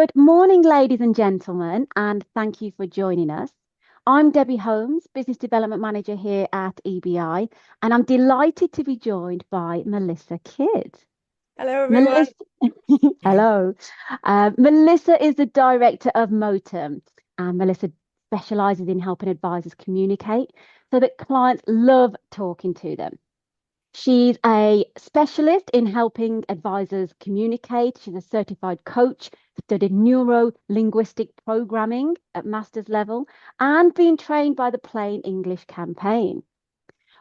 Good morning, ladies and gentlemen, and thank you for joining us. I'm Debbie Holmes, Business Development Manager here at EBI, and I'm delighted to be joined by Melissa Kidd. Hello, everyone. Melissa, hello. Melissa is the director of Motum, and Melissa specializes in helping advisors communicate so that clients love talking to them. She's a specialist in helping advisors communicate. She's a certified coach, studied neuro linguistic programming at master's level, and been trained by the Plain English campaign.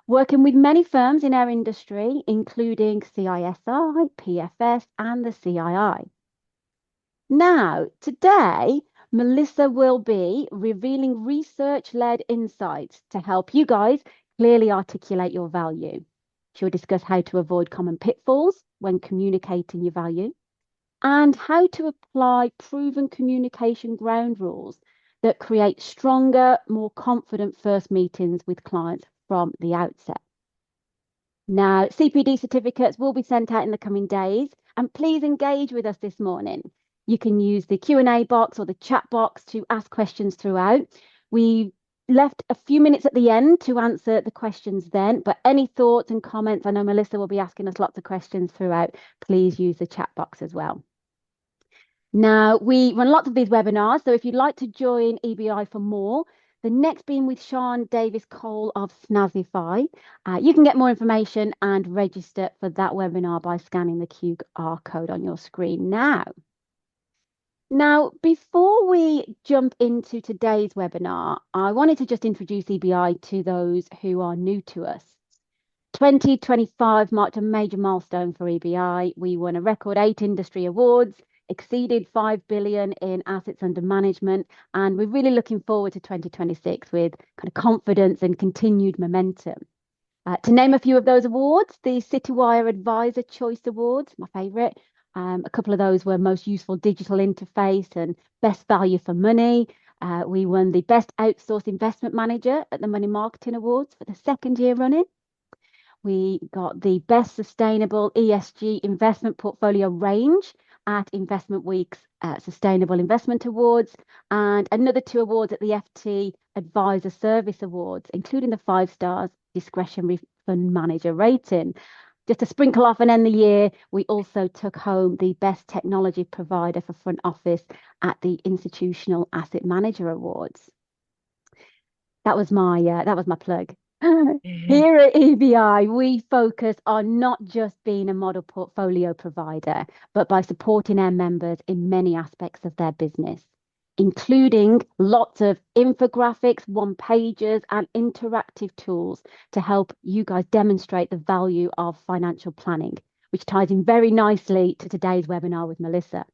Working with many firms in our industry, including CISI, PFS, and the CII. Now, today, Melissa will be revealing research led insights to help you guys clearly articulate your value. She'll discuss how to avoid common pitfalls when communicating your value and how to apply proven communication ground rules that create stronger, more confident first meetings with clients from the outset. Now, CPD certificates will be sent out in the coming days, and please engage with us this morning. You can use the Q&A box or the chat box to ask questions throughout. We left a few minutes at the end to answer the questions then, but any thoughts and comments, I know Melissa will be asking us lots of questions throughout. Please use the chat box as well. Now, we run lots of these webinars, so if you'd like to join EBI for more, the next being with Sean Davis Cole of Snazify. You can get more information and register for that webinar by scanning the QR code on your screen now. Now, before we jump into today's webinar, I wanted to just introduce EBI to those who are new to us. 2025 marked a major milestone for EBI. We won a record 8 industry awards, exceeded 5 billion in assets under management, and we're really looking forward to 2026 with kind of confidence and continued momentum. To name a few of those awards, the Citywire Advisor Choice Awards, my favorite. A couple of those were Most Useful Digital Interface and Best Value for Money. We won the Best Outsourced Investment Manager at the Money Marketing Awards for the 2nd year running. We got the Best Sustainable ESG Investment Portfolio Range at Investment Week's Sustainable Investment Awards, and another 2 awards at the FT Advisor Service Awards, including the 5 stars discretionary fund manager rating. Just to sprinkle off and end the year, we also took home the Best Technology Provider for Front Office at the Institutional Asset Manager Awards. That was my plug. Here at EBI, we focus on not just being a model portfolio provider, but by supporting our members in many aspects of their business, including lots of infographics, one-pagers, and interactive tools to help you guys demonstrate the value of financial planning, which ties in very nicely to today's webinar with Melissa.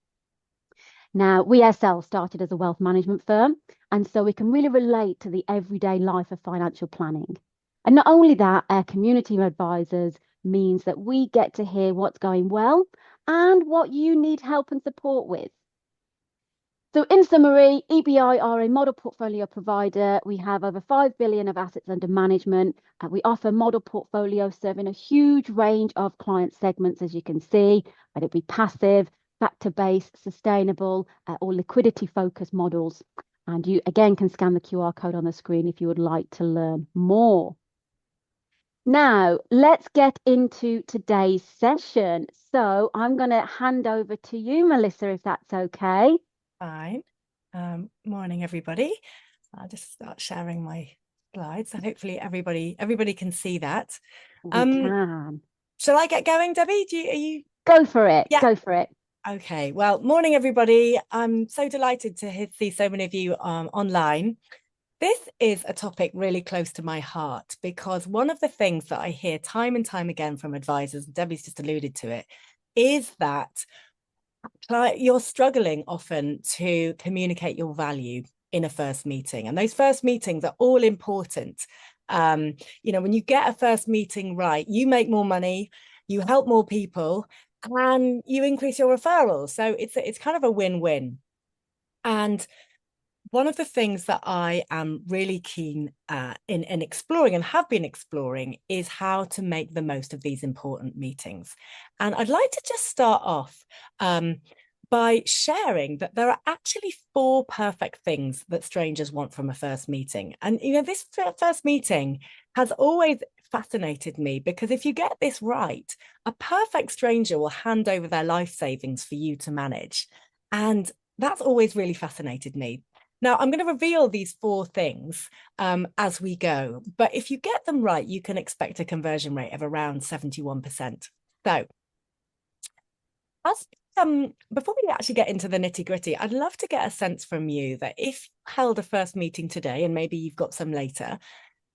Now, we ourselves started as a wealth management firm, and so we can really relate to the everyday life of financial planning. And not only that, our community of advisors means that we get to hear what's going well and what you need help and support with. So in summary, EBI are a model portfolio provider. We have over 5 billion of assets under management. We offer model portfolios serving a huge range of client segments, as you can see, whether it be passive, factor-based, sustainable, or liquidity-focused models. And you, again, can scan the QR code on the screen if you would like to learn more. Now, let's get into today's session. So I'm going to hand over to you, Melissa, if that's okay. Fine. Morning, everybody. I'll just start sharing my slides. So hopefully everybody can see that. We can. Shall I get going, Debbie? Are you? Go for it. Yeah. Go for it. Okay. Well, morning, everybody. I'm so delighted to see so many of you online. This is a topic really close to my heart because one of the things that I hear time and time again from advisors, and Debbie's just alluded to it, is that you're struggling often to communicate your value in a first meeting. And those first meetings are all important. When you get a first meeting right, you make more money, you help more people, and you increase your referrals. So it's kind of a win-win. And one of the things that I am really keen in exploring and have been exploring is how to make the most of these important meetings. And I'd like to just start off by sharing that there are actually 4 perfect things that strangers want from a first meeting. And, this first meeting has always fascinated me, because if you get this right, a perfect stranger will hand over their life savings for you to manage. And that's always really fascinated me. Now, I'm going to reveal these 4 things as we go, but if you get them right, you can expect a conversion rate of around 71%. So, before we actually get into the nitty-gritty, I'd love to get a sense from you that if you held a first meeting today, and maybe you've got some later,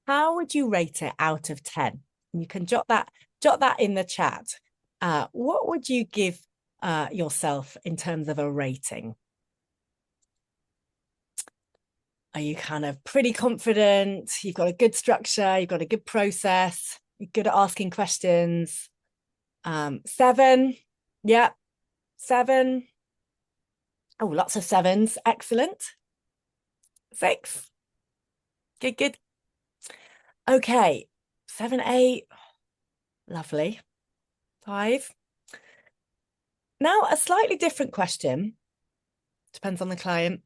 how would you rate it out of 10? You can jot that in the chat. What would you give yourself in terms of a rating? Are you kind of pretty confident? You've got a good structure, you've got a good process, you're good at asking questions. 7, yeah, 7. Oh, lots of 7s, excellent. 6, good. Okay, 7, 8, lovely. 5. Now, a slightly different question, depends on the client.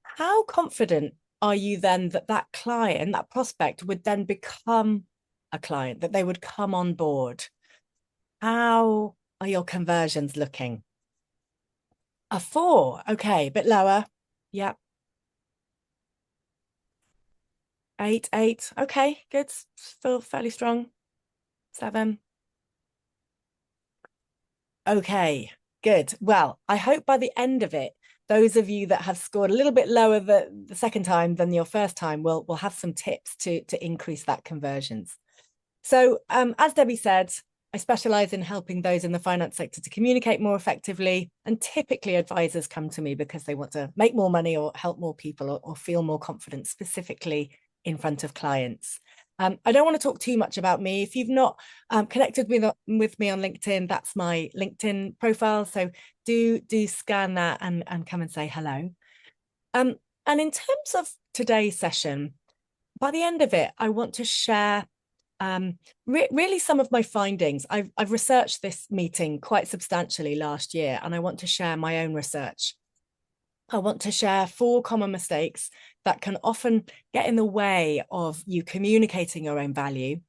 How confident are you then that that client, that prospect, would then become a client, that they would come on board? How are your conversions looking? A 4, okay, a bit lower. Yep. 8, okay, good, still fairly strong. 7. Okay, good. Well, I hope by the end of it, those of you that have scored a little bit lower the second time than your first time will have some tips to increase that conversions. So as Debbie said, I specialize in helping those in the finance sector to communicate more effectively. And typically advisors come to me because they want to make more money or help more people or feel more confident, specifically in front of clients. I don't want to talk too much about me. If you've not connected with me on LinkedIn, that's my LinkedIn profile. So do scan that and come and say hello. And in terms of today's session, by the end of it, I want to share really some of my findings. I've researched this meeting quite substantially last year, and I want to share my own research. I want to share 4 common mistakes that can often get in the way of you communicating your own value,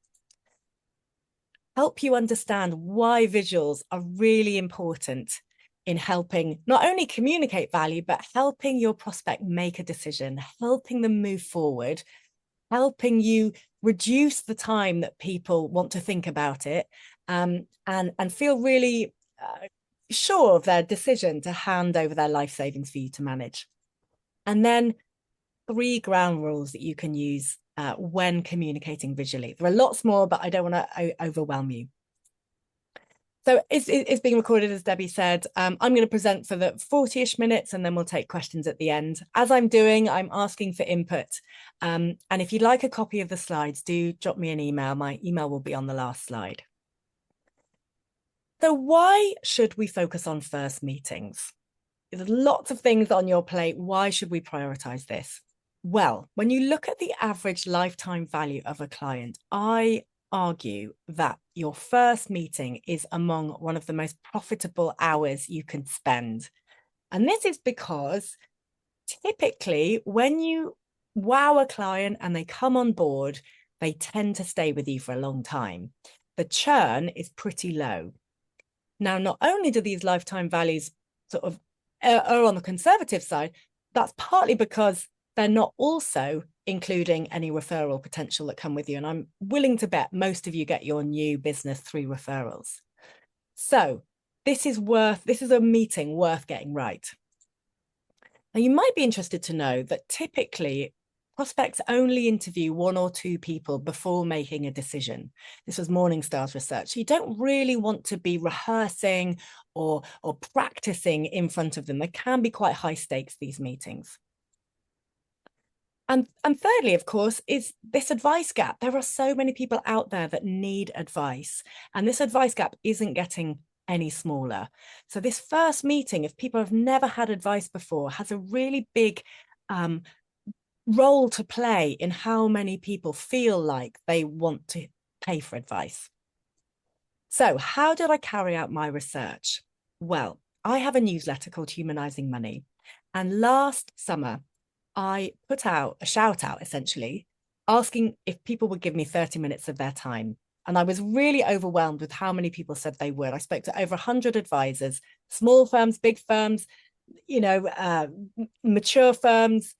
help you understand why visuals are really important in helping not only communicate value, but helping your prospect make a decision, helping them move forward, helping you reduce the time that people want to think about it, and feel really sure of their decision to hand over their life savings for you to manage. And then 3 ground rules that you can use when communicating visually. There are lots more, but I don't want to overwhelm you. So it's being recorded, as Debbie said. I'm going to present for the 40-ish minutes, and then we'll take questions at the end. As I'm doing, I'm asking for input. And if you'd like a copy of the slides, do drop me an email. My email will be on the last slide. So why should we focus on first meetings? There's lots of things on your plate. Why should we prioritize this? Well, when you look at the average lifetime value of a client, I argue that your first meeting is among one of the most profitable hours you can spend. And this is because typically when you wow a client and they come on board, they tend to stay with you for a long time. The churn is pretty low. Now, not only do these lifetime values sort of are on the conservative side, that's partly because they're not also including any referral potential that come with you. And I'm willing to bet most of you get your new business through referrals. So this is a meeting worth getting right. Now, you might be interested to know that typically prospects only interview 1 or 2 people before making a decision. This was Morningstar's research. So you don't really want to be rehearsing or practicing in front of them. They can be quite high stakes, these meetings. And thirdly, of course, is this advice gap. There are so many people out there that need advice, and this advice gap isn't getting any smaller. So this first meeting, if people have never had advice before, has a really big role to play in how many people feel like they want to pay for advice. So how did I carry out my research? Well, I have a newsletter called Humanizing Money. And last summer, I put out a shout out, essentially, asking if people would give me 30 minutes of their time. And I was really overwhelmed with how many people said they would. I spoke to over 100 advisors, small firms, big firms, mature firms,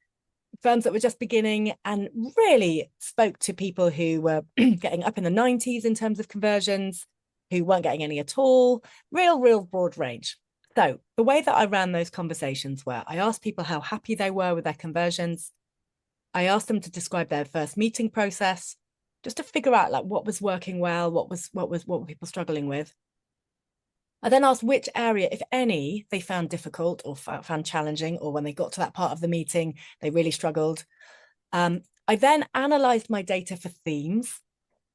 firms that were just beginning, and really spoke to people who were getting up in the 90s in terms of conversions, who weren't getting any at all, real broad range. So the way that I ran those conversations were, I asked people how happy they were with their conversions. I asked them to describe their first meeting process, just to figure out like what was working well, what were people struggling with. I then asked which area, if any, they found difficult or found challenging, or when they got to that part of the meeting, they really struggled. I then analysed my data for themes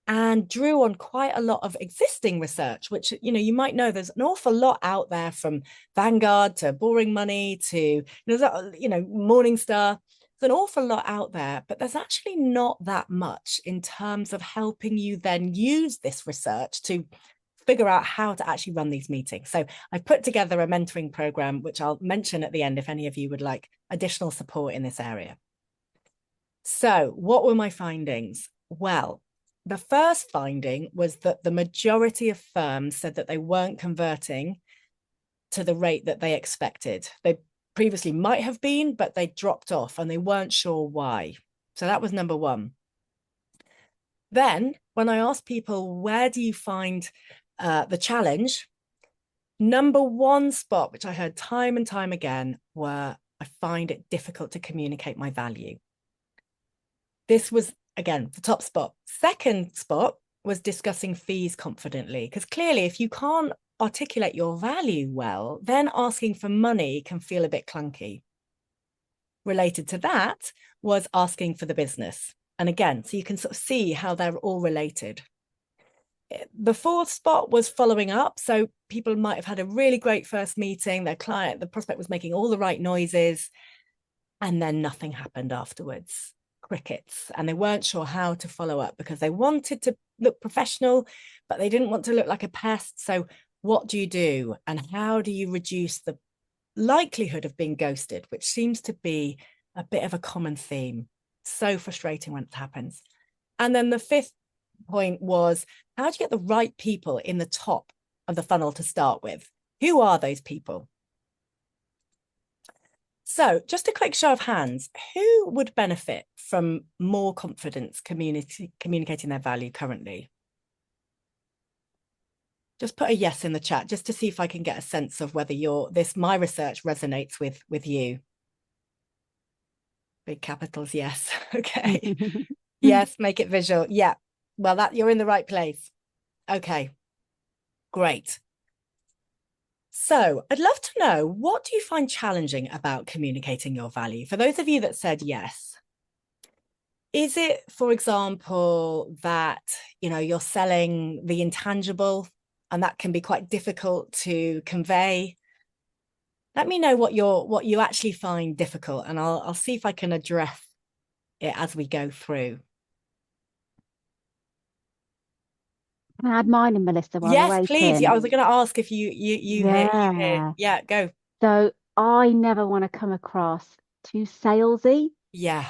and drew on quite a lot of existing research, which, you might know there's an awful lot out there, from Vanguard to Boring Money to, Morningstar. There's an awful lot out there, but there's actually not that much in terms of helping you then use this research to figure out how to actually run these meetings. So I've put together a mentoring program, which I'll mention at the end if any of you would like additional support in this area. So what were my findings? Well, the first finding was that the majority of firms said that they weren't converting to the rate that they expected. They previously might have been, but they dropped off and they weren't sure why. So that was number one. Then when I asked people, where do you find the challenge? Number one spot, which I heard time and time again, were, I find it difficult to communicate my value. This was, again, the top spot. Second spot was discussing fees confidently, because clearly if you can't articulate your value well, then asking for money can feel a bit clunky. Related to that was asking for the business. And again, so you can sort of see how they're all related. The fourth spot was following up. So people might have had a really great first meeting, the prospect was making all the right noises, and then nothing happened afterwards. Crickets. And they weren't sure how to follow up because they wanted to look professional, but they didn't want to look like a pest. So what do you do? And how do you reduce the likelihood of being ghosted, which seems to be a bit of a common theme? So frustrating when it happens. And then the fifth point was, how do you get the right people in the top of the funnel to start with? Who are those people? So just a quick show of hands, who would benefit from more confidence communicating their value currently? Just put a yes in the chat, just to see if I can get a sense of whether my research resonates with you. Big capitals, yes. Okay. Yes, make it visual. Yeah. Well, you're in the right place. Okay, great. So I'd love to know, what do you find challenging about communicating your value? For those of you that said yes, is it, for example, that, you're selling the intangible and that can be quite difficult to convey? Let me know what you actually find difficult, and I'll see if I can address it as we go through. Can I add mine in, Melissa, while Yes, we're waiting? please. Yeah, I was going to ask if you hear. Yeah, go. So I never want to come across too salesy. Yeah.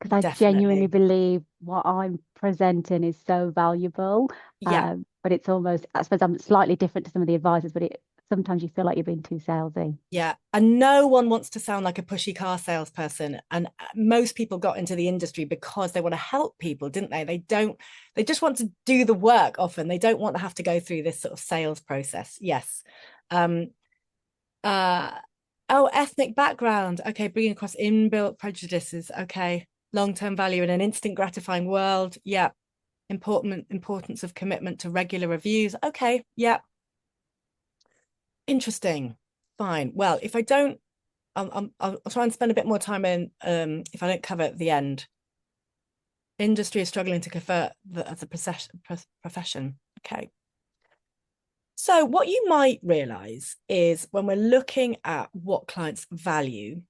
Because I genuinely believe what I'm presenting is so valuable. Yeah. But it's almost, I suppose I'm slightly different to some of the advisors, but sometimes you feel like you're being too salesy. Yeah. And no one wants to sound like a pushy car salesperson. And most people got into the industry because they want to help people, didn't they? They just want to do the work often. They don't want to have to go through this sort of sales process. Yes. Ethnic background. Okay. Bringing across inbuilt prejudices. Okay. Long-term value in an instant gratifying world. Yeah. Importance of commitment to regular reviews. Okay. Yeah. Interesting. Fine. Well, if I don't, I'll try and spend a bit more time in, if I don't cover at the end. Industry is struggling to convert as a profession. Okay. So what you might realize is, when we're looking at what clients value,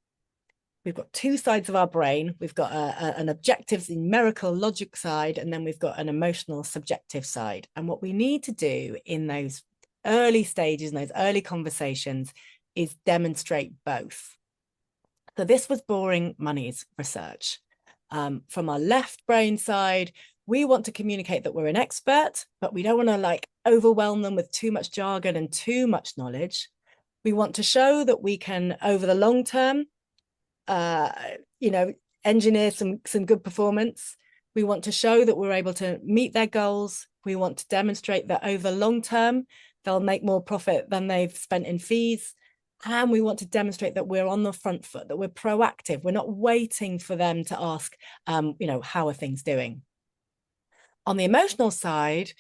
we've got two sides of our brain. We've got an objective, numerical, logic side, and then we've got an emotional, subjective side. And what we need to do in those early stages and those early conversations is demonstrate both. So this was Boring Money's research. From our left brain side, we want to communicate that we're an expert, but we don't want to like overwhelm them with too much jargon and too much knowledge. We want to show that we can, over the long term, engineer some good performance. We want to show that we're able to meet their goals. We want to demonstrate that over the long term, they'll make more profit than they've spent in fees. And we want to demonstrate that we're on the front foot, that we're proactive. We're not waiting for them to ask, how are things doing? On the emotional side,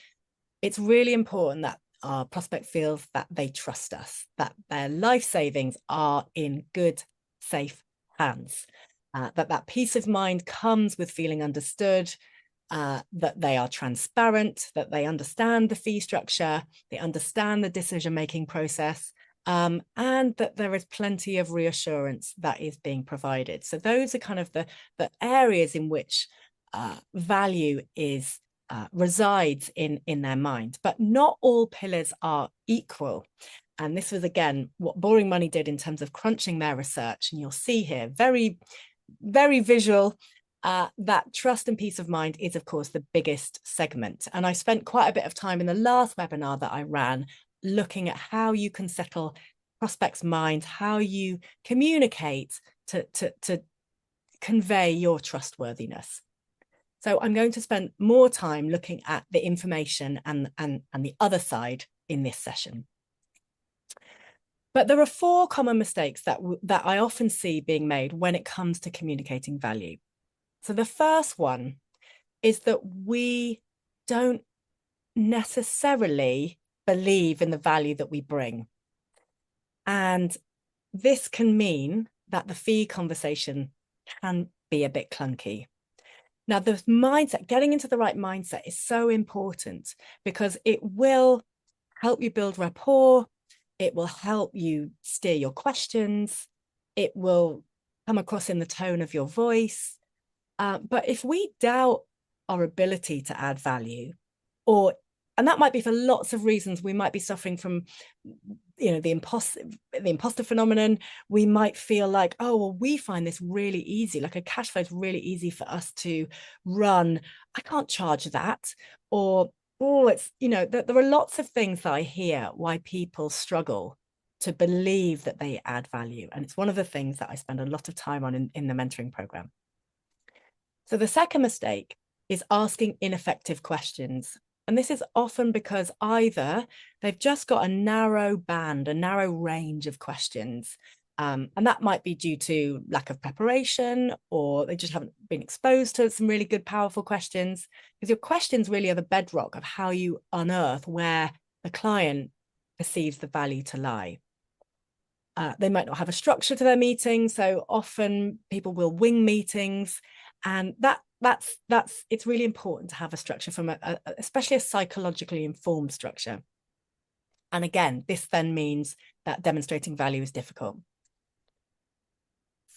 it's really important that our prospect feels that they trust us, that their life savings are in good, safe hands, that peace of mind comes with feeling understood, that they are transparent, that they understand the fee structure, they understand the decision-making process, and that there is plenty of reassurance that is being provided. So those are kind of the areas in which value is resides in their mind. But not all pillars are equal. And this was, again, what Boring Money did in terms of crunching their research. And you'll see here, very, very visual, that trust and peace of mind is, of course, the biggest segment. And I spent quite a bit of time in the last webinar that I ran looking at how you can settle prospects' minds, how you communicate to convey your trustworthiness. So I'm going to spend more time looking at the information and the other side in this session. But there are 4 common mistakes that I often see being made when it comes to communicating value. So the first one is that we don't necessarily believe in the value that we bring. And this can mean that the fee conversation can be a bit clunky. Now, the mindset, getting into the right mindset is so important because it will help you build rapport. It will help you steer your questions. It will come across in the tone of your voice. But if we doubt our ability to add value, and that might be for lots of reasons, we might be suffering from, the imposter phenomenon. We might feel like, oh, well, we find this really easy, like a cash flow is really easy for us to run. I can't charge that. Or, it's, there are lots of things that I hear why people struggle to believe that they add value. And it's one of the things that I spend a lot of time on in the mentoring program. So the second mistake is asking ineffective questions. And this is often because either they've just got a narrow band, a narrow range of questions, and that might be due to lack of preparation, or they just haven't been exposed to some really good, powerful questions, because your questions really are the bedrock of how you unearth where the client perceives the value to lie. They might not have a structure to their meetings, so often people will wing meetings, and it's really important to have a structure from especially a psychologically informed structure. And again, this then means that demonstrating value is difficult.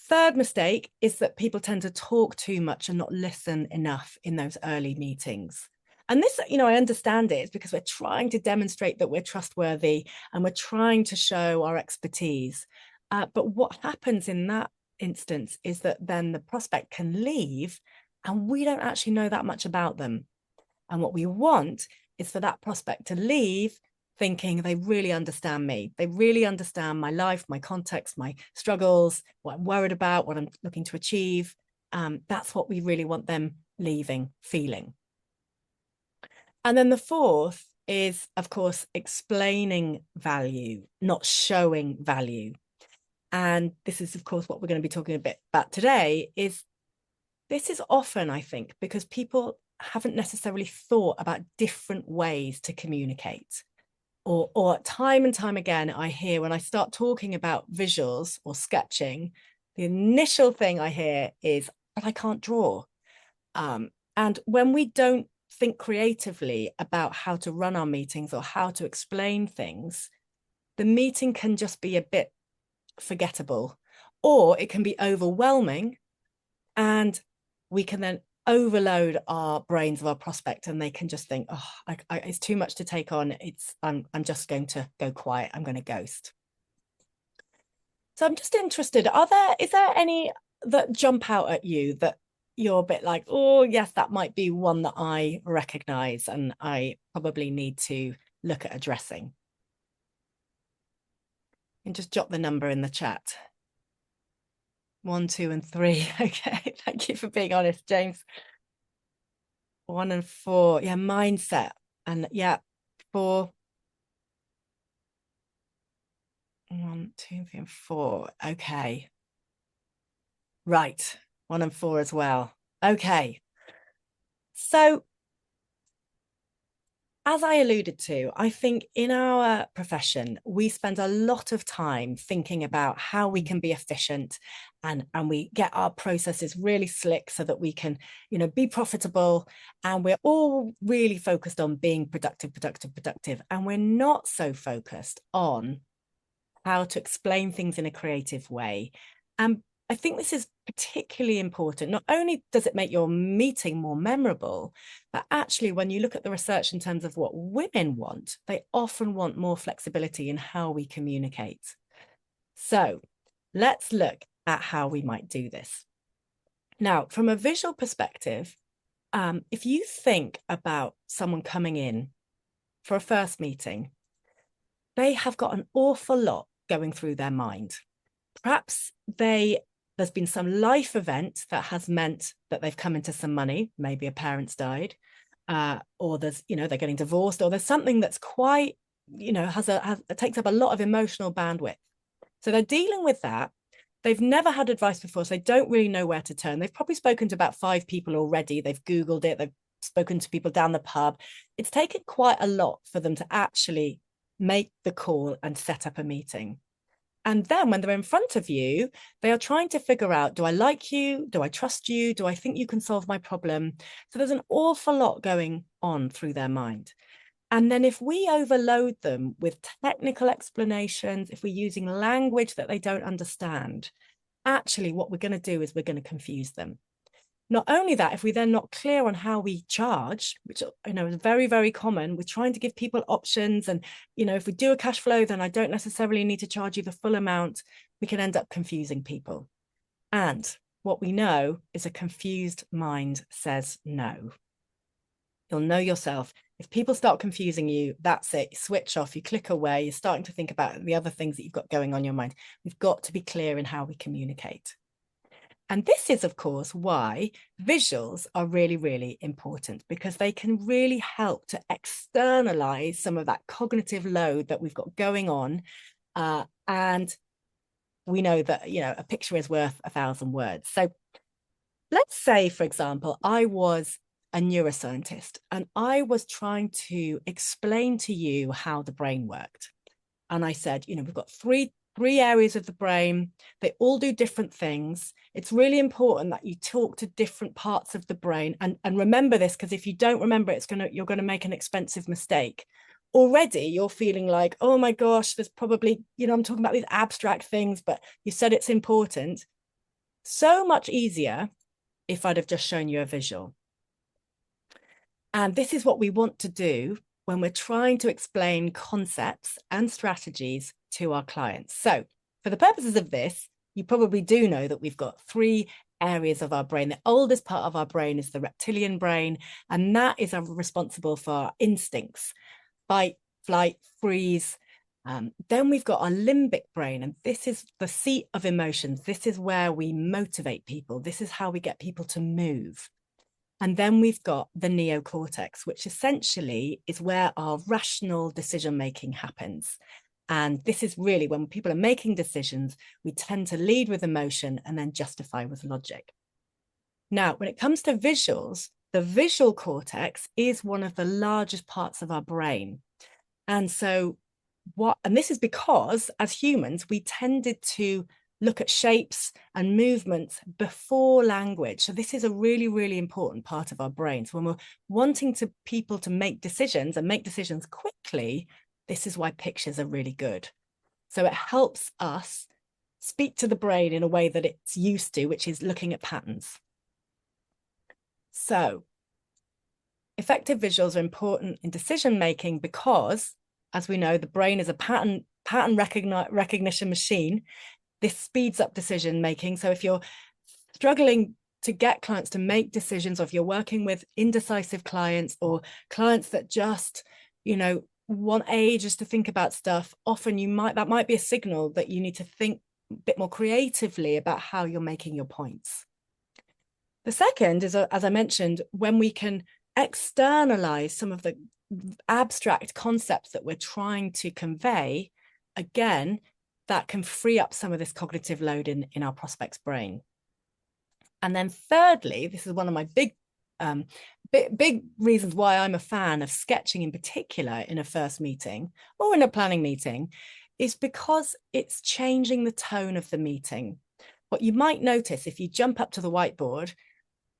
Third mistake is that people tend to talk too much and not listen enough in those early meetings. And this, I understand it, is because we're trying to demonstrate that we're trustworthy and we're trying to show our expertise. But what happens in that instance is that then the prospect can leave and we don't actually know that much about them. And what we want is for that prospect to leave thinking they really understand me. They really understand my life, my context, my struggles, what I'm worried about, what I'm looking to achieve. That's what we really want them leaving, feeling. And then the fourth is, of course, explaining value, not showing value. And this is, of course, what we're going to be talking a bit about today. This is often, I think, because people haven't necessarily thought about different ways to communicate. Or time and time again, I hear when I start talking about visuals or sketching, the initial thing I hear is, but I can't draw. And when we don't think creatively about how to run our meetings or how to explain things, the meeting can just be a bit forgettable, or it can be overwhelming, and we can then overload our brains of our prospect, and they can just think, oh, it's too much to take on. I'm just going to go quiet. I'm going to ghost. So I'm just interested, is there any that jump out at you that you're a bit like, oh, yes, that might be one that I recognize and I probably need to look at addressing? And just jot the number in the chat. 1, 2, and 3. Okay, thank you for being honest, James. 1 and 4. Yeah, mindset. And yeah, 4. 1, 2, 3, and 4. Okay. Right. 1 and 4 as well. Okay. So, as I alluded to, I think in our profession, we spend a lot of time thinking about how we can be efficient, and we get our processes really slick so that we can, be profitable. And we're all really focused on being productive. And we're not so focused on how to explain things in a creative way. And I think this is particularly important. Not only does it make your meeting more memorable, but actually when you look at the research in terms of what women want, they often want more flexibility in how we communicate. So let's look at how we might do this. Now, from a visual perspective, if you think about someone coming in for a first meeting, they have got an awful lot going through their mind. Perhaps there's been some life event that has meant that they've come into some money, maybe a parent's died, or there's, they're getting divorced, or there's something that's quite, it takes up a lot of emotional bandwidth. So they're dealing with that. They've never had advice before, so they don't really know where to turn. They've probably spoken to about 5 people already. They've Googled it. They've spoken to people down the pub. It's taken quite a lot for them to actually make the call and set up a meeting. And then when they're in front of you, they are trying to figure out, do I like you? Do I trust you? Do I think you can solve my problem? So there's an awful lot going on through their mind. And then if we overload them with technical explanations, if we're using language that they don't understand, actually what we're going to do is we're going to confuse them. Not only that, if we're then not clear on how we charge, which is very, very common, we're trying to give people options. And, if we do a cash flow, then I don't necessarily need to charge you the full amount. We can end up confusing people. And what we know is a confused mind says no. You'll know yourself. If people start confusing you, that's it. You switch off, you click away, you're starting to think about the other things that you've got going on in your mind. We've got to be clear in how we communicate. And this is, of course, why visuals are really, really important, because they can really help to externalize some of that cognitive load that we've got going on. And we know that, a picture is worth 1,000 words. So let's say, for example, I was a neuroscientist and I was trying to explain to you how the brain worked. And I said, we've got three areas of the brain. They all do different things. It's really important that you talk to different parts of the brain. And remember this, because if you don't remember it, you're going to make an expensive mistake. Already you're feeling like, oh my gosh, there's probably, I'm talking about these abstract things, but you said it's important. So much easier if I'd have just shown you a visual. And this is what we want to do when we're trying to explain concepts and strategies to our clients. So for the purposes of this, you probably do know that we've got 3 areas of our brain. The oldest part of our brain is the reptilian brain, and that is responsible for our instincts, fight, flight, freeze. Then we've got our limbic brain, and this is the seat of emotions. This is where we motivate people. This is how we get people to move. And then we've got the neocortex, which essentially is where our rational decision-making happens. And this is really when people are making decisions, we tend to lead with emotion and then justify with logic. Now, when it comes to visuals, the visual cortex is one of the largest parts of our brain. And so and this is because as humans, we tended to look at shapes and movements before language. So this is a really, really important part of our brain. So when we're wanting people to make decisions and make decisions quickly, this is why pictures are really good. So it helps us speak to the brain in a way that it's used to, which is looking at patterns. So effective visuals are important in decision making because, as we know, the brain is a pattern recognition machine. This speeds up decision making. So if you're struggling to get clients to make decisions, or if you're working with indecisive clients or clients that just, want ages to think about stuff, often that might be a signal that you need to think a bit more creatively about how you're making your points. The second is, as I mentioned, when we can externalize some of the abstract concepts that we're trying to convey, again, that can free up some of this cognitive load in our prospect's brain. And then thirdly, this is one of my big reasons why I'm a fan of sketching in particular in a first meeting or in a planning meeting, is because it's changing the tone of the meeting. What you might notice if you jump up to the whiteboard,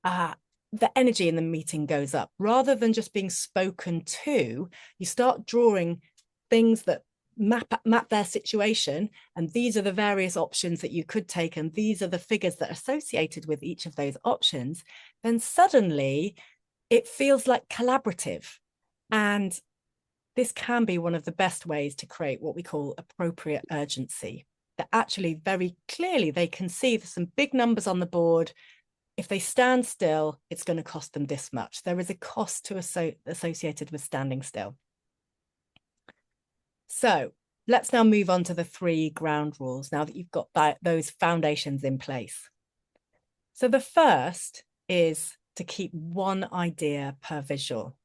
the energy in the meeting goes up. Rather than just being spoken to, you start drawing things that map their situation, and these are the various options that you could take, and these are the figures that are associated with each of those options. Then suddenly it feels like collaborative, and this can be one of the best ways to create what we call appropriate urgency, that actually very clearly they can see there's some big numbers on the board. If they stand still, it's going to cost them this much. There is a cost associated with standing still. So let's now move on to the 3 ground rules now that you've got those foundations in place. So the first is to keep one idea per visual.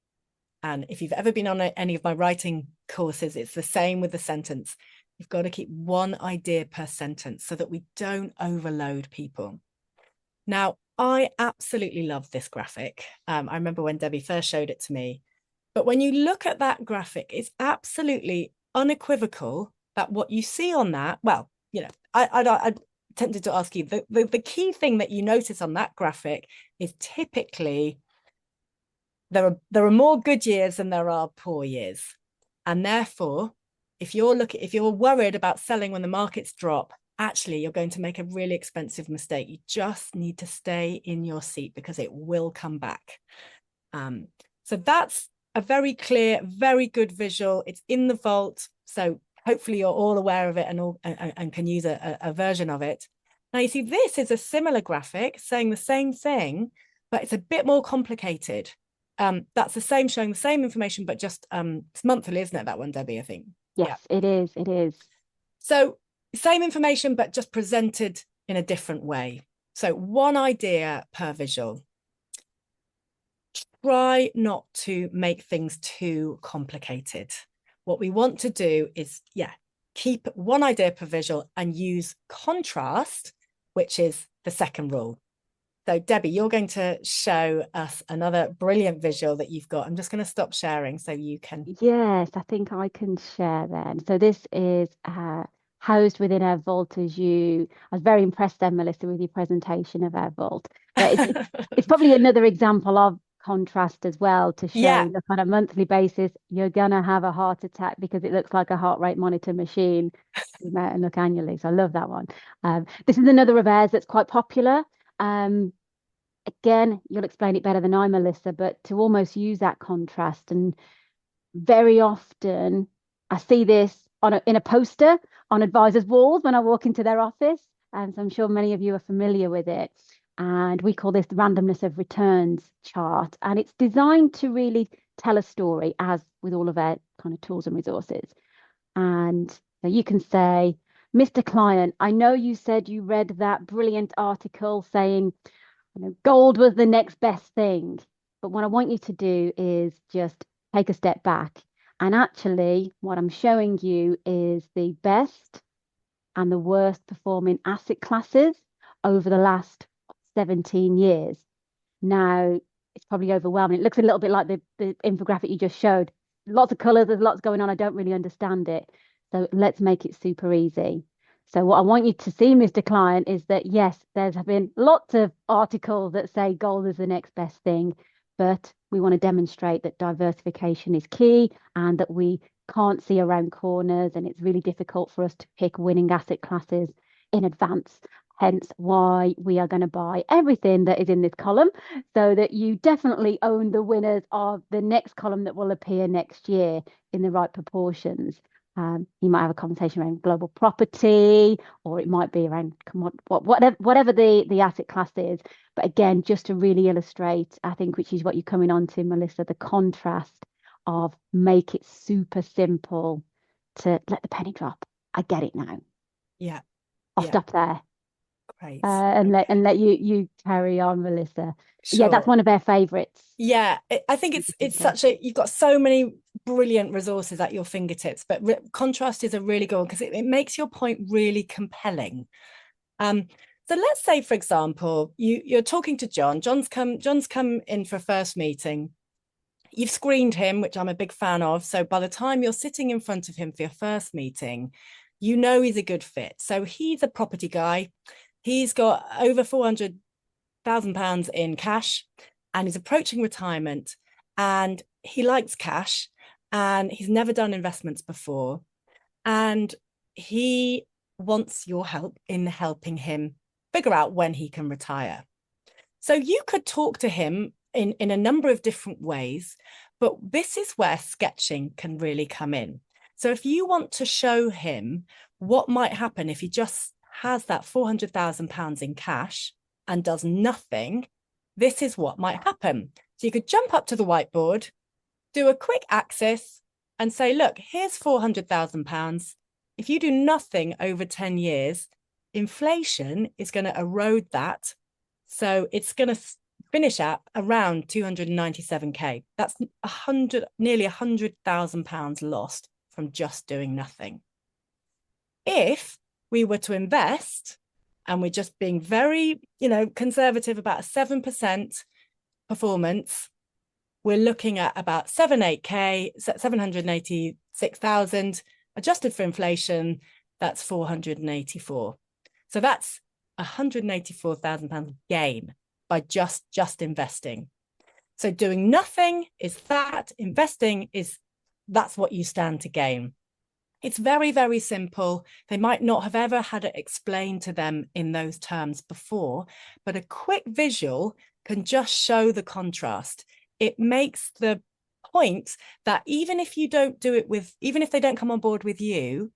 And if you've ever been on any of my writing courses, it's the same with the sentence. You've got to keep one idea per sentence so that we don't overload people. Now, I absolutely love this graphic. I remember when Debbie first showed it to me. But when you look at that graphic, it's absolutely unequivocal that what you see on that, well, I tempted to ask you, the key thing that you notice on that graphic is typically there are more good years than there are poor years. And therefore, if you're worried about selling when the markets drop, actually you're going to make a really expensive mistake. You just need to stay in your seat because it will come back. So that's a very clear, very good visual. It's in the vault. So hopefully you're all aware of it and can use a version of it. Now you see, this is a similar graphic saying the same thing, but it's a bit more complicated. That's the same, showing the same information, but just it's monthly, isn't it, that one, Debbie, I think? Yes, yeah. It is. So same information, but just presented in a different way. So one idea per visual. Try not to make things too complicated. What we want to do is, keep one idea per visual and use contrast, which is the second rule. So Debbie, you're going to show us another brilliant visual that you've got. I'm just going to stop sharing so you can. Yes, I think I can share then. So this is housed within our vault. I was very impressed then, Melissa, with your presentation of our vault. But it's probably another example of contrast as well, to show that on a monthly basis, you're going to have a heart attack because it looks like a heart rate monitor machine and look annually. So I love that one. This is another of ours that's quite popular. Again, you'll explain it better than I, Melissa, but to almost use that contrast. And very often I see this in a poster on advisors' walls when I walk into their office. And so I'm sure many of you are familiar with it. And we call this the randomness of returns chart. And it's designed to really tell a story, as with all of our kind of tools and resources. And so you can say, Mr. Client, I know you said you read that brilliant article saying, gold was the next best thing. But what I want you to do is just take a step back. And actually, what I'm showing you is the best and the worst performing asset classes over the last 17 years. Now, it's probably overwhelming. It looks a little bit like the infographic you just showed. Lots of colors, there's lots going on. I don't really understand it. So let's make it super easy. So what I want you to see, Mr. Client, is that, yes, there's been lots of articles that say gold is the next best thing, but we want to demonstrate that diversification is key and that we can't see around corners, and it's really difficult for us to pick winning asset classes in advance. hence why we are going to buy everything that is in this column so that you definitely own the winners of the next column that will appear next year in the right proportions. You might have a conversation around global property, or it might be around whatever the asset class is. But again, just to really illustrate, I think, which is what you're coming on to, Melissa, the contrast of make it super simple to let the penny drop. I get it now. Yeah. I'll stop there. Great. And let you carry on, Melissa. Sure. Yeah, that's one of our favorites. Yeah, I think it's such a, you've got so many brilliant resources at your fingertips, but contrast is a really good one because it makes your point really compelling. So let's say, for example, you're talking to John. John's come in for a first meeting. You've screened him, which I'm a big fan of. So by the time you're sitting in front of him for your first meeting, you know he's a good fit. So he's a property guy. He's got over £400,000 in cash, and he's approaching retirement, and he likes cash, and he's never done investments before, and he wants your help in helping him figure out when he can retire. So you could talk to him in a number of different ways, but this is where sketching can really come in. So if you want to show him what might happen if he just has that £400,000 in cash and does nothing, this is what might happen. So you could jump up to the whiteboard, do a quick axis and say, look, here's £400,000. If you do nothing over 10 years, inflation is going to erode that. So it's going to finish at around 297k. That's nearly £100,000 lost from just doing nothing. If we were to invest, and we're just being very, conservative about 7% performance, we're looking at about 786,000, adjusted for inflation, that's 484. So that's £184,000 gain by just investing. So doing nothing is that, investing is, that's what you stand to gain. It's very, very simple. They might not have ever had it explained to them in those terms before, but a quick visual can just show the contrast. It makes the point that even if you don't do it with, even if they don't come on board with you,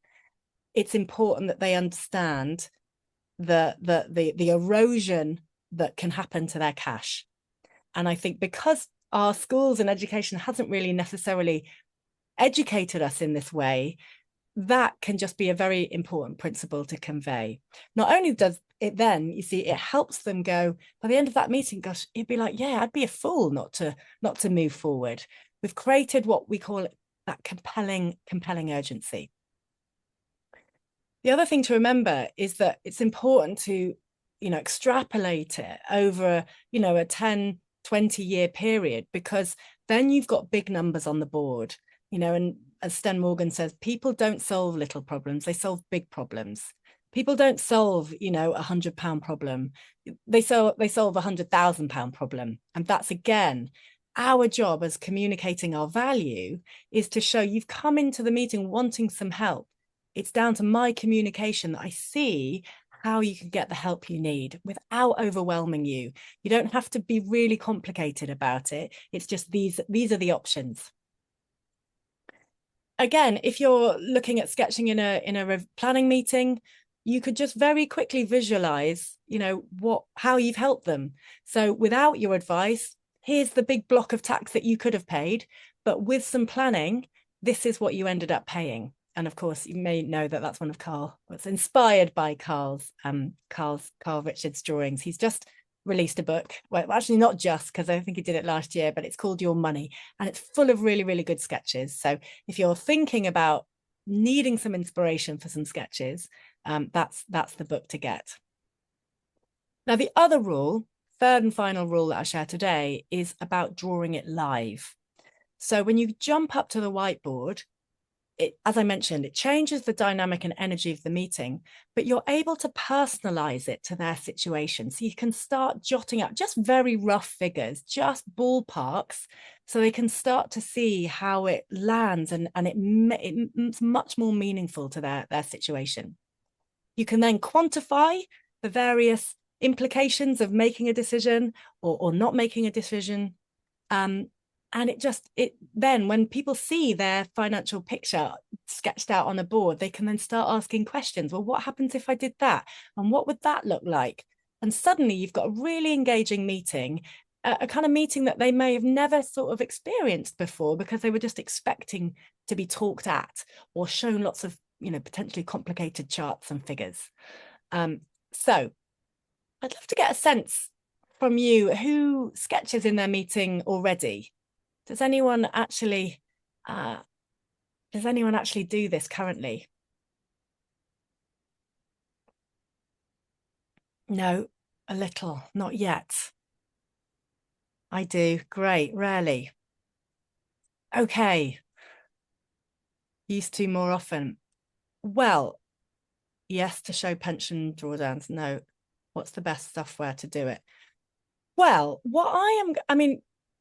it's important that they understand the erosion that can happen to their cash. And I think because our schools and education hasn't really necessarily educated us in this way, that can just be a very important principle to convey. Not only does it then, you see, it helps them go, by the end of that meeting, gosh, it'd be like, yeah, I'd be a fool not to move forward. We've created what we call that compelling urgency. The other thing to remember is that it's important to, extrapolate it over, a 10, 20-year period, because then you've got big numbers on the board, and as Sten Morgan says, people don't solve little problems, they solve big problems. People don't solve, £100 problem. They solve £100,000 problem. And that's, again, our job as communicating our value is to show you've come into the meeting wanting some help. It's down to my communication that I see how you can get the help you need without overwhelming you. You don't have to be really complicated about it. It's just these are the options. Again, if you're looking at sketching in a planning meeting, you could just very quickly visualize, how you've helped them. So without your advice, here's the big block of tax that you could have paid, but with some planning, this is what you ended up paying. And of course, you may know that that's one of it's inspired by Carl Richards' drawings. He's just released a book. Well, actually not just, because I think he did it last year, but it's called Your Money, and it's full of really, really good sketches. So if you're thinking about needing some inspiration for some sketches, that's the book to get. Now, the other rule, third and final rule that I share today, is about drawing it live. So when you jump up to the whiteboard, as I mentioned, it changes the dynamic and energy of the meeting, but you're able to personalize it to their situation. So you can start jotting out just very rough figures, just ballparks, so they can start to see how it lands, and it's much more meaningful to their situation. You can then quantify the various implications of making a decision or not making a decision. And then when people see their financial picture sketched out on a board, they can then start asking questions. Well, what happens if I did that? And what would that look like? And suddenly you've got a really engaging meeting, a kind of meeting that they may have never sort of experienced before because they were just expecting to be talked at or shown lots of, potentially complicated charts and figures. So I'd love to get a sense from you, who sketches in their meeting already? Does anyone actually do this currently? No, a little, not yet. I do. Great, rarely. Okay. Used to more often. Well, yes, to show pension drawdowns. No. What's the best software to do it? Well,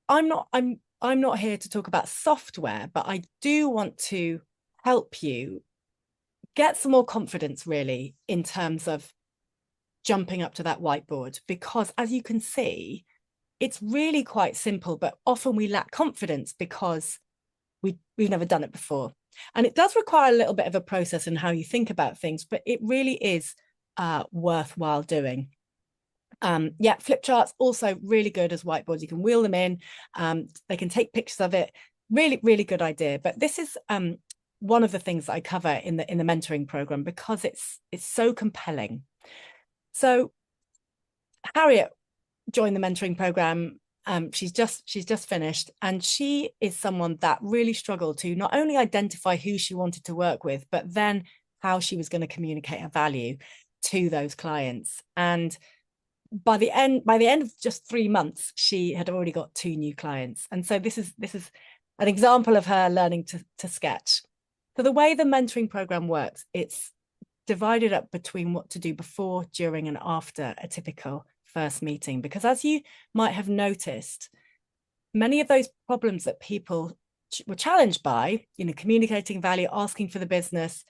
I'm not here to talk about software, but I do want to help you get some more confidence, really, in terms of jumping up to that whiteboard, because as you can see, it's really quite simple, but often we lack confidence because we've never done it before. And it does require a little bit of a process in how you think about things, but it really is worthwhile doing. Yeah, flip charts also really good as whiteboards. You can wheel them in, they can take pictures of it. Really, really good idea. But this is one of the things that I cover in the mentoring program because it's so compelling. So Harriet joined the mentoring program. She's just finished, and she is someone that really struggled to not only identify who she wanted to work with, but then how she was going to communicate her value to those clients. And by the end of just 3 months, she had already got 2 new clients. And so this is an example of her learning to sketch. So the way the mentoring program works, it's divided up between what to do before, during, and after a typical first meeting. Because as you might have noticed, many of those problems that people were challenged by, communicating value, asking for the business,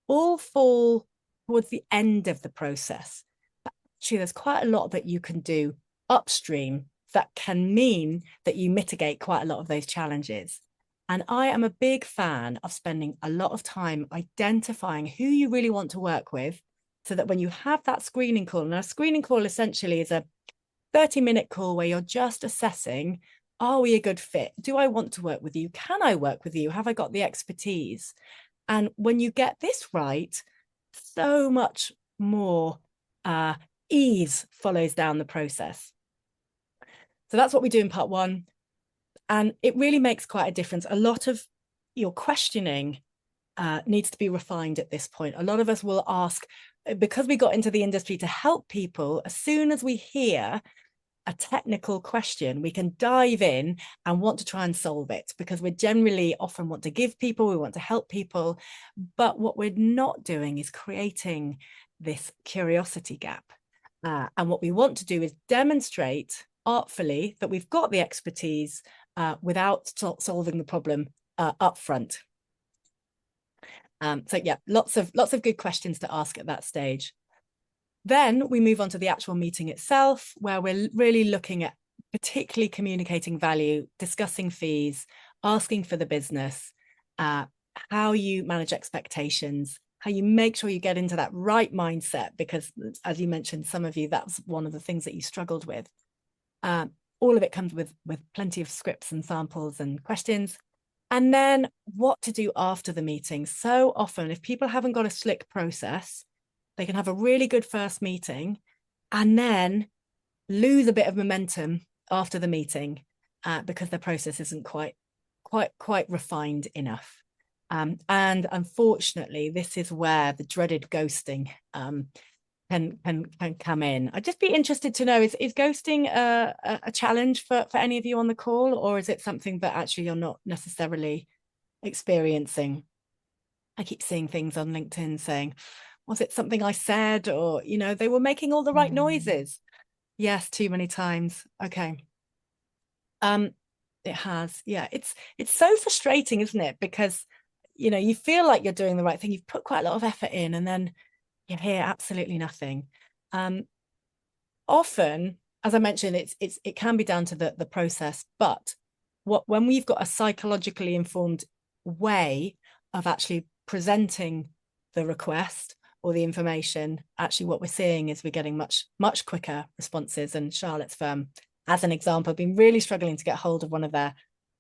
all fall towards the end of the process. Actually, there's quite a lot that you can do upstream that can mean that you mitigate quite a lot of those challenges. And I am a big fan of spending a lot of time identifying who you really want to work with, so that when you have that screening call, and a screening call essentially is a 30-minute call where you're just assessing, are we a good fit? Do I want to work with you? Can I work with you? Have I got the expertise? And when you get this right, so much more ease follows down the process. So that's what we do in part 1. And it really makes quite a difference. A lot of your questioning needs to be refined at this point. A lot of us will ask, because we got into the industry to help people, as soon as we hear a technical question, we can dive in and want to try and solve it, because we generally often want to give people, we want to help people. But what we're not doing is creating this curiosity gap. And what we want to do is demonstrate artfully that we've got the expertise without solving the problem up front. So yeah, lots of good questions to ask at that stage. Then we move on to the actual meeting itself, where we're really looking at particularly communicating value, discussing fees, asking for the business, how you manage expectations, how you make sure you get into that right mindset, because as you mentioned, some of you, that's one of the things that you struggled with. All of it comes with plenty of scripts and samples and questions. And then what to do after the meeting. So often, if people haven't got a slick process, they can have a really good first meeting and then lose a bit of momentum after the meeting because their process isn't quite refined enough. And unfortunately, this is where the dreaded ghosting can come in. I'd just be interested to know, is ghosting a challenge for any of you on the call, or is it something that actually you're not necessarily experiencing? I keep seeing things on LinkedIn saying, was it something I said, or they were making all the right noises? Yes, too many times. Okay. It has. Yeah, it's so frustrating, isn't it? Because you feel like you're doing the right thing, you've put quite a lot of effort in, and then you hear absolutely nothing. Often, as I mentioned, it can be down to the process, but when we've got a psychologically informed way of actually presenting the request or the information, actually what we're seeing is we're getting much quicker responses. And Charlotte's firm, as an example, have been really struggling to get hold of one of their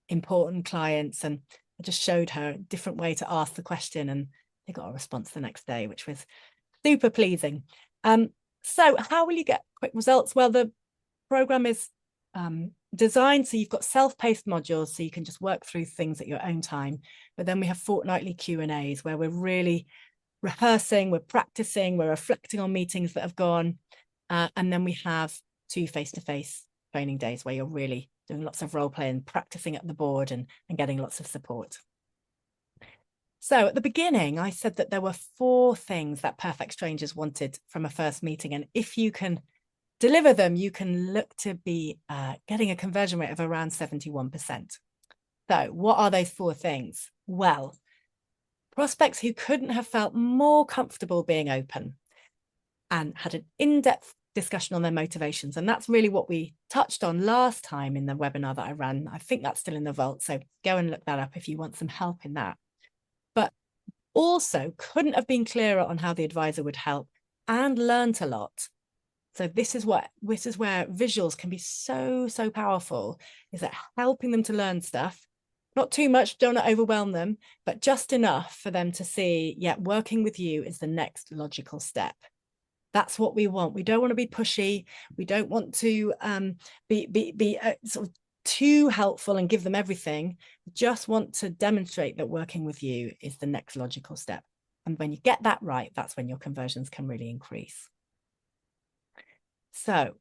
important clients, and I just showed her a different way to ask the question, and they got a response the next day, which was super pleasing. So how will you get quick results? Well, the program is designed so you've got self-paced modules, so you can just work through things at your own time. But then we have fortnightly Q&As where we're really rehearsing, we're practicing, we're reflecting on meetings that have gone. And then we have 2 face-to-face training days where you're really doing lots of role play and practicing at the board and getting lots of support. So at the beginning, I said that there were 4 things that Perfect Strangers wanted from a first meeting. And if you can deliver them, you can look to be getting a conversion rate of around 71%. So what are those 4 things? Well, prospects who couldn't have felt more comfortable being open and had an in-depth discussion on their motivations. And that's really what we touched on last time in the webinar that I ran. I think that's still in the vault, so go and look that up if you want some help in that. But also couldn't have been clearer on how the advisor would help, and learnt a lot. So this is where visuals can be so powerful, is that helping them to learn stuff, not too much, don't overwhelm them, but just enough for them to see, yeah, working with you is the next logical step. That's what we want. We don't want to be pushy. We don't want to be sort of too helpful and give them everything. We just want to demonstrate that working with you is the next logical step. And when you get that right, that's when your conversions can really increase. So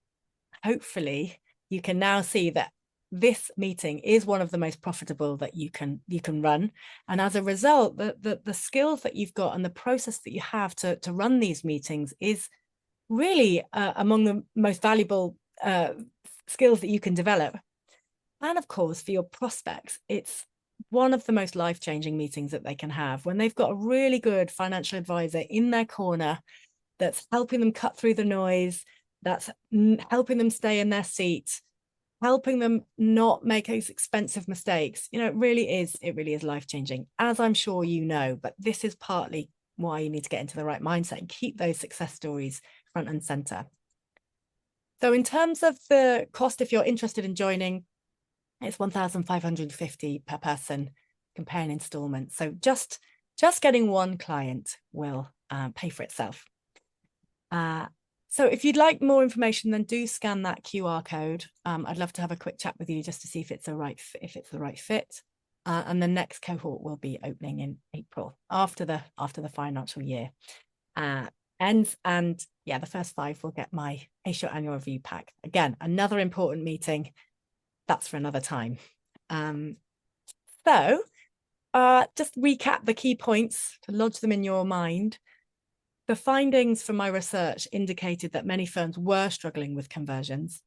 hopefully you can now see that this meeting is one of the most profitable that you can run. And as a result, the skills that you've got and the process that you have to run these meetings is really among the most valuable skills that you can develop. And of course, for your prospects, it's one of the most life-changing meetings that they can have when they've got a really good financial advisor in their corner that's helping them cut through the noise, that's helping them stay in their seat, helping them not make those expensive mistakes. You know, it really is life-changing, as I'm sure you know, but this is partly why you need to get into the right mindset and keep those success stories front and center. So in terms of the cost, if you're interested in joining, it's 1,550 per person, comparing installments. So just getting one client will pay for itself. So if you'd like more information, then do scan that QR code. I'd love to have a quick chat with you just to see if it's the right fit. And the next cohort will be opening in April after the financial year ends. And yeah, the first 5 will get my A-Shot annual review pack. Again, another important meeting. That's for another time. So just recap the key points to lodge them in your mind. The findings from my research indicated that many firms were struggling with conversions,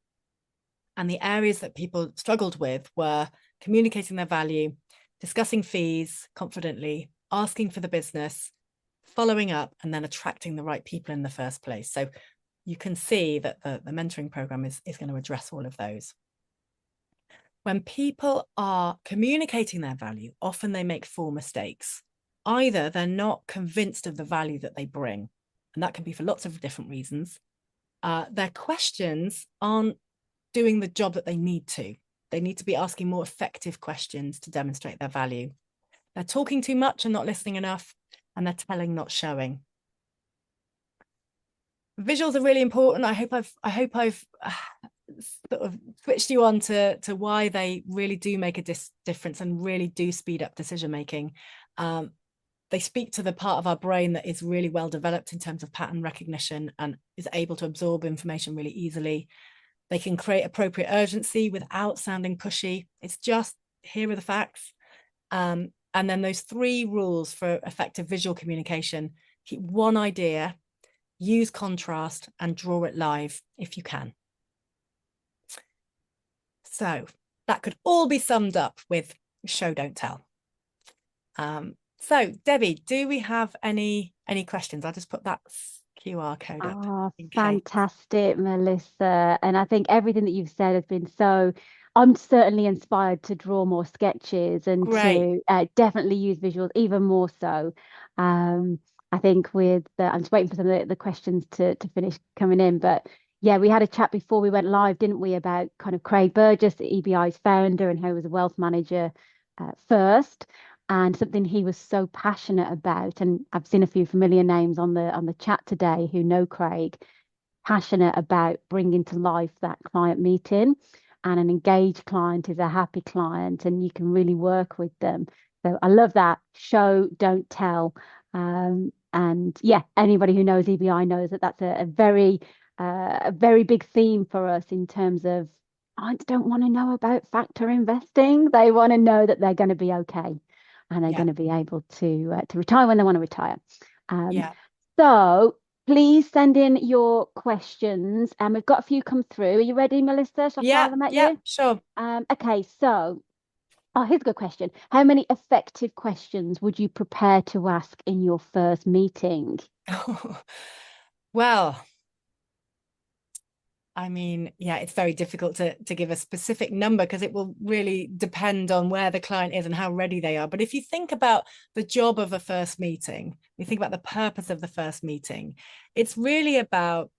and the areas that people struggled with were communicating their value, discussing fees confidently, asking for the business, following up, and then attracting the right people in the first place. So you can see that the mentoring program is going to address all of those. When people are communicating their value, often they make 4 mistakes. Either they're not convinced of the value that they bring, and that can be for lots of different reasons. Their questions aren't doing the job that they need to. They need to be asking more effective questions to demonstrate their value. They're talking too much and not listening enough, and they're telling, not showing. Visuals are really important. I hope I've sort of switched you on to why they really do make a difference and really do speed up decision making. They speak to the part of our brain that is really well developed in terms of pattern recognition and is able to absorb information really easily. They can create appropriate urgency without sounding pushy. It's just, here are the facts. And then those 3 rules for effective visual communication: keep one idea, use contrast, and draw it live if you can. So that could all be summed up with show, don't tell. So Debbie, do we have any questions? I'll just put that QR code up Oh, in case. fantastic, Melissa. And I think everything that you've said has been so, I'm certainly inspired to draw more sketches and Great. to definitely use visuals even more so. Um, I think I'm just waiting for some of the questions to finish coming in. But yeah, we had a chat before we went live, didn't we, about kind of Craig Burgess, EBI's founder, and how he was a wealth manager first, and something he was so passionate about. And I've seen a few familiar names on the chat today who know Craig, passionate about bringing to life that client meeting. And an engaged client is a happy client, and you can really work with them. So I love that. Show, don't tell. And yeah, anybody who knows EBI knows that that's a very big theme for us in terms of clients don't want to know about factor investing. They want to know that they're going to be okay and they're Yeah. going to be able to retire when they want to retire. Um, Yeah. so please send in your questions. And we've got a few come through. Are you ready, Melissa? Shall I fire Yeah. them at Yeah. you? Sure. Okay, so here's a good question. How many effective questions would you prepare to ask in your first meeting? Well, I mean, yeah, it's very difficult to give a specific number because it will really depend on where the client is and how ready they are. But if you think about the job of a first meeting, you think about the purpose of the first meeting, it's really about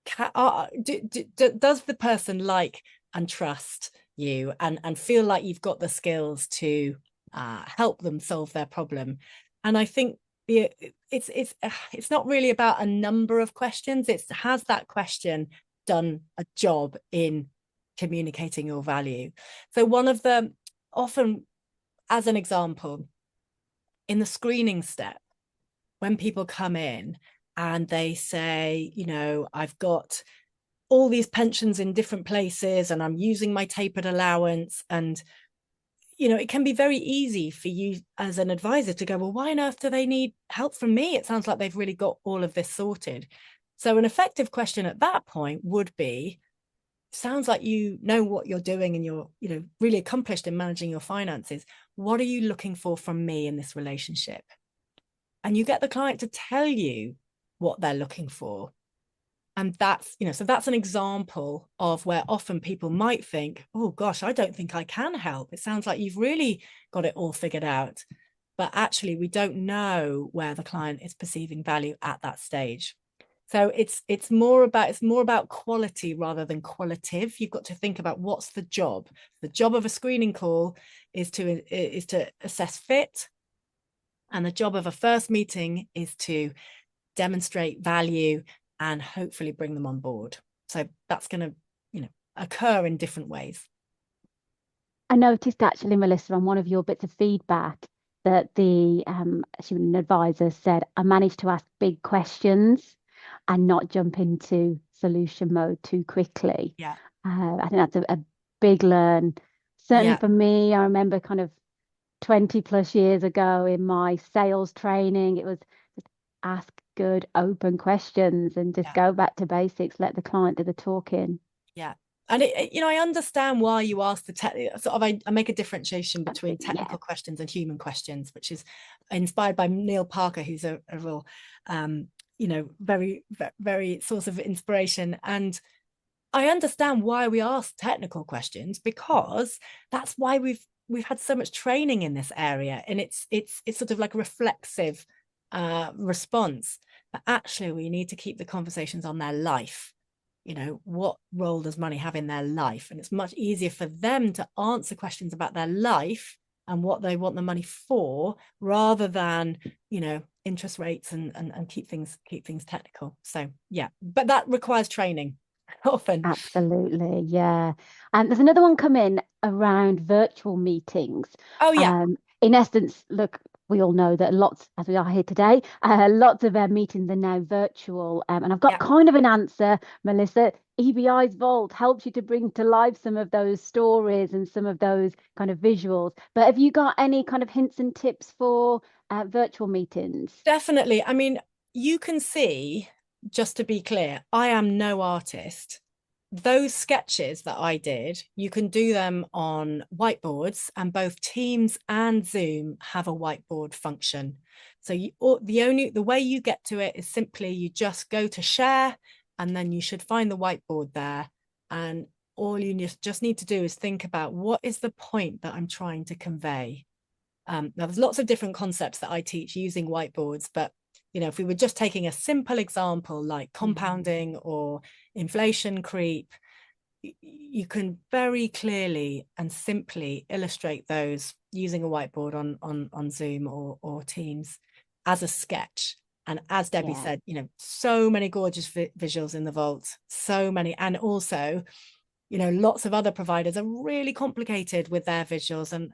does the person like and trust you and feel like you've got the skills to help them solve their problem. And I think it's not really about a number of questions. It's has that question done a job in communicating your value. So one of the often, as an example, in the screening step, when people come in and they say, you know, I've got all these pensions in different places and I'm using my tapered allowance, and you know, it can be very easy for you as an advisor to go, well, why on earth do they need help from me? It sounds like they've really got all of this sorted. So an effective question at that point would be, sounds like you know what you're doing and you're, you know, really accomplished in managing your finances. What are you looking for from me in this relationship? And you get the client to tell you what they're looking for. And that's, you know, so that's an example of where often people might think, oh gosh, I don't think I can help. It sounds like you've really got it all figured out. But actually, we don't know where the client is perceiving value at that stage. So it's more about quality rather than qualitative. You've got to think about what's the job. The job of a screening call is to assess fit, and the job of a first meeting is to demonstrate value and hopefully bring them on board. So that's going to, you know, occur in different ways. I noticed actually, Melissa, on one of your bits of feedback that the human advisor said, I managed to ask big questions and not jump into solution mode too quickly. Yeah. I think that's a big learn. Certainly Yeah. for me, I remember kind of 20 plus years ago in my sales training, it was just ask good, open questions and just Yeah. go back to basics, let the client do the talking. Yeah. And you know, I understand why you ask the sort of, I make a differentiation between Yeah, technical questions and human questions, which is inspired by Neil Parker, who's a real, you know, very, very source of inspiration. And I understand why we ask technical questions, because that's why we've had so much training in this area, and it's sort of like a reflexive response. But actually, we need to keep the conversations on their life. You know, what role does money have in their life? And it's much easier for them to answer questions about their life and what they want the money for, rather than, you know, interest rates and keep things technical. So yeah, but that requires training often. absolutely. Yeah. And there's another one come in around virtual meetings. Oh yeah. In essence, look, we all know that lots, as we are here today, lots of our meetings are now virtual. And I've got Yeah. kind of an answer, Melissa. EBI's Vault helps you to bring to life some of those stories and some of those kind of visuals. But have you got any kind of hints and tips for virtual meetings? Definitely. I mean, you can see, just to be clear, I am no artist, those sketches that I did, you can do them on whiteboards, and both Teams and Zoom have a whiteboard function. So the way you get to it is simply you just go to share, and then you should find the whiteboard there. And all you just need to do is think about, what is the point that I'm trying to convey? Now, there's lots of different concepts that I teach using whiteboards, but if we were just taking a simple example like compounding or inflation creep, you can very clearly and simply illustrate those using a whiteboard on Zoom or Teams as a sketch. And as Debbie said, so many gorgeous visuals in the vault, so many. And also, lots of other providers are really complicated with their visuals, and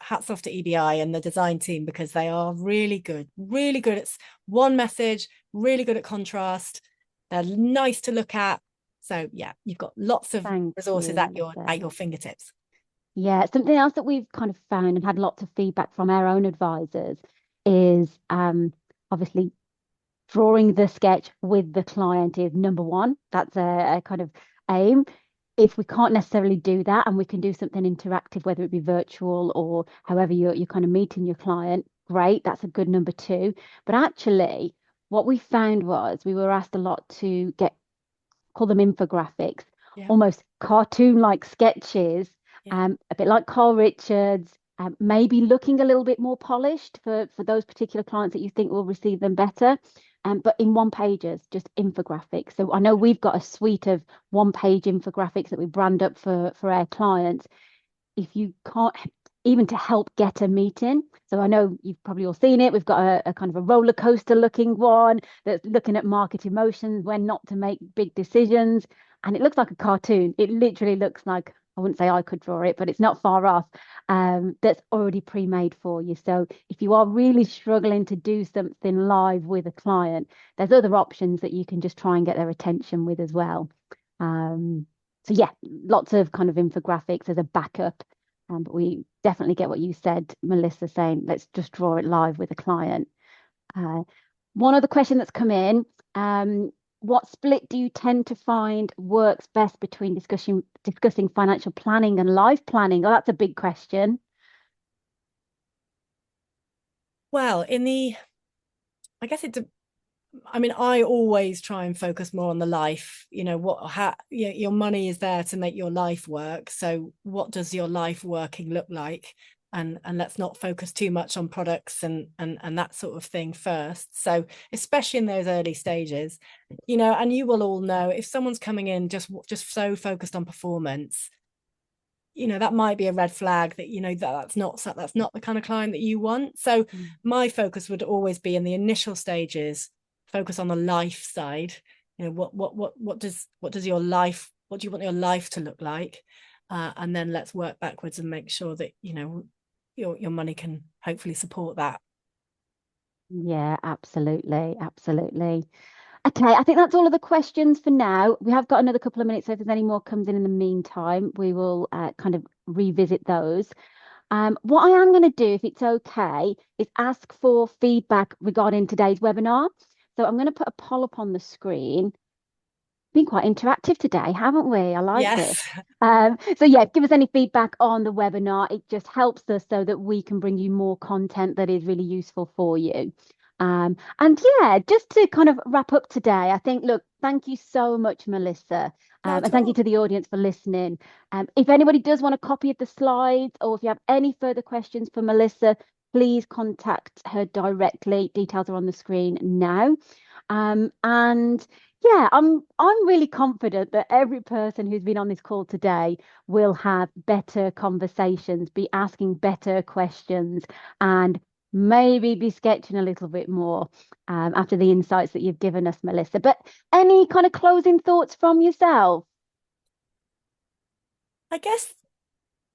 hats off to EBI and the design team, because they are really good at one message, really good at contrast. They're nice to look at. So yeah, you've got lots of resources at your fingertips. Yeah, something else that we've kind of found and had lots of feedback from our own advisors is obviously drawing the sketch with the client is number one. That's a kind of aim. If we can't necessarily do that, and we can do something interactive, whether it be virtual or however you're kind of meeting your client, great, that's a good number two. But actually, what we found was we were asked a lot to call them infographics, almost cartoon-like sketches, a bit like Carl Richards, maybe looking a little bit more polished for those particular clients that you think will receive them better. But in one pages, just infographics. So I know we've got a suite of one-page infographics that we brand up for our clients. If you can't, even to help get a meeting. So I know you've probably all seen it. We've got a kind of a roller coaster looking one that's looking at market emotions, when not to make big decisions. And it looks like a cartoon. It literally looks like, I wouldn't say I could draw it, but it's not far off. That's already pre-made for you. So if you are really struggling to do something live with a client, there's other options that you can just try and get their attention with as well. So yeah, lots of kind of infographics as a backup. But we definitely get what you said, Melissa, saying let's just draw it live with a client. One other question that's come in, what split do you tend to find works best between discussing financial planning and life planning? Oh, that's a big question. Well, I guess I always try and focus more on the life. Your money is there to make your life work. So what does your life working look like? And let's not focus too much on products and that sort of thing first. So especially in those early stages, and you will all know, if someone's coming in just so focused on performance, that might be a red flag that that's not the kind of client that you want. So my focus would always be in the initial stages, focus on the life side. What do you want your life to look like, and then let's work backwards and make sure that your money can hopefully support that. Yeah, absolutely. Okay, I think that's all of the questions for now. We have got another couple of minutes, so if there's any more comes in the meantime, we will kind of revisit those. What I am going to do, if it's okay, is ask for feedback regarding today's webinar. So I'm going to put a poll up on the screen. Been quite interactive today, haven't we? I like this. So yeah, give us any feedback on the webinar. It just helps us so that we can bring you more content that is really useful for you. And yeah, just to kind of wrap up today, I think, look, thank you so much, Melissa. And thank you to the audience for listening. If anybody does want a copy of the slides, or if you have any further questions for Melissa, please contact her directly. Details are on the screen now. And yeah, I'm really confident that every person who's been on this call today will have better conversations, be asking better questions, and maybe be sketching a little bit more after the insights that you've given us, Melissa. But any kind of closing thoughts from yourself? I guess,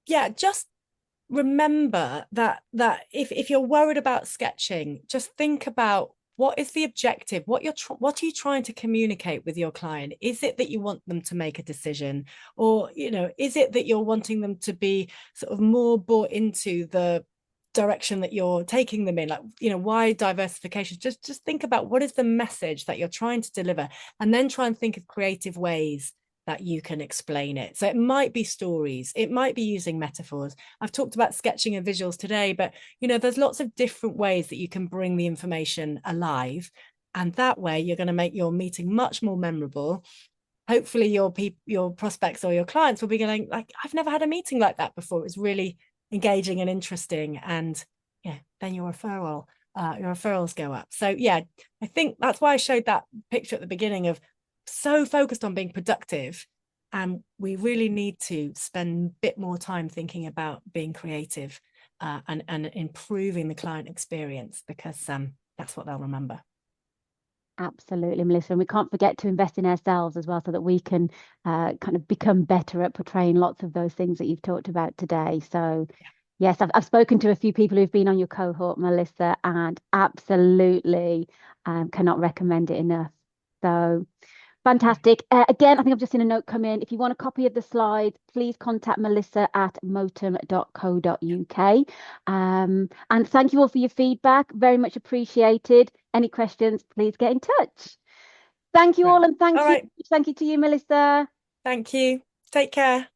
yeah, just remember that if you're worried about sketching, just think about, what is the objective? What are you trying to communicate with your client? Is it that you want them to make a decision, or is it that you're wanting them to be sort of more bought into the direction that you're taking them in? Like, why diversification? Just think about, what is the message that you're trying to deliver, and then try and think of creative ways that you can explain it. So it might be stories, it might be using metaphors. I've talked about sketching and visuals today, but there's lots of different ways that you can bring the information alive. And that way you're going to make your meeting much more memorable. Hopefully your prospects or your clients will be going like, I've never had a meeting like that before. It was really engaging and interesting. And yeah, then your referrals go up. So yeah, I think that's why I showed that picture at the beginning of so focused on being productive. And we really need to spend a bit more time thinking about being creative and improving the client experience, because that's what they'll remember. Absolutely, Melissa. And we can't forget to invest in ourselves as well, so that we can kind of become better at portraying lots of those things that you've talked about today. So yes, I've spoken to a few people who've been on your cohort, Melissa, and absolutely cannot recommend it enough. So fantastic. Again, I think I've just seen a note come in. If you want a copy of the slides, please contact Melissa at motum.co.uk. And thank you all for your feedback. Very much appreciated. Any questions, please get in touch. Thank you all, and thank you. Thank you to you, Melissa. Thank you. Take care.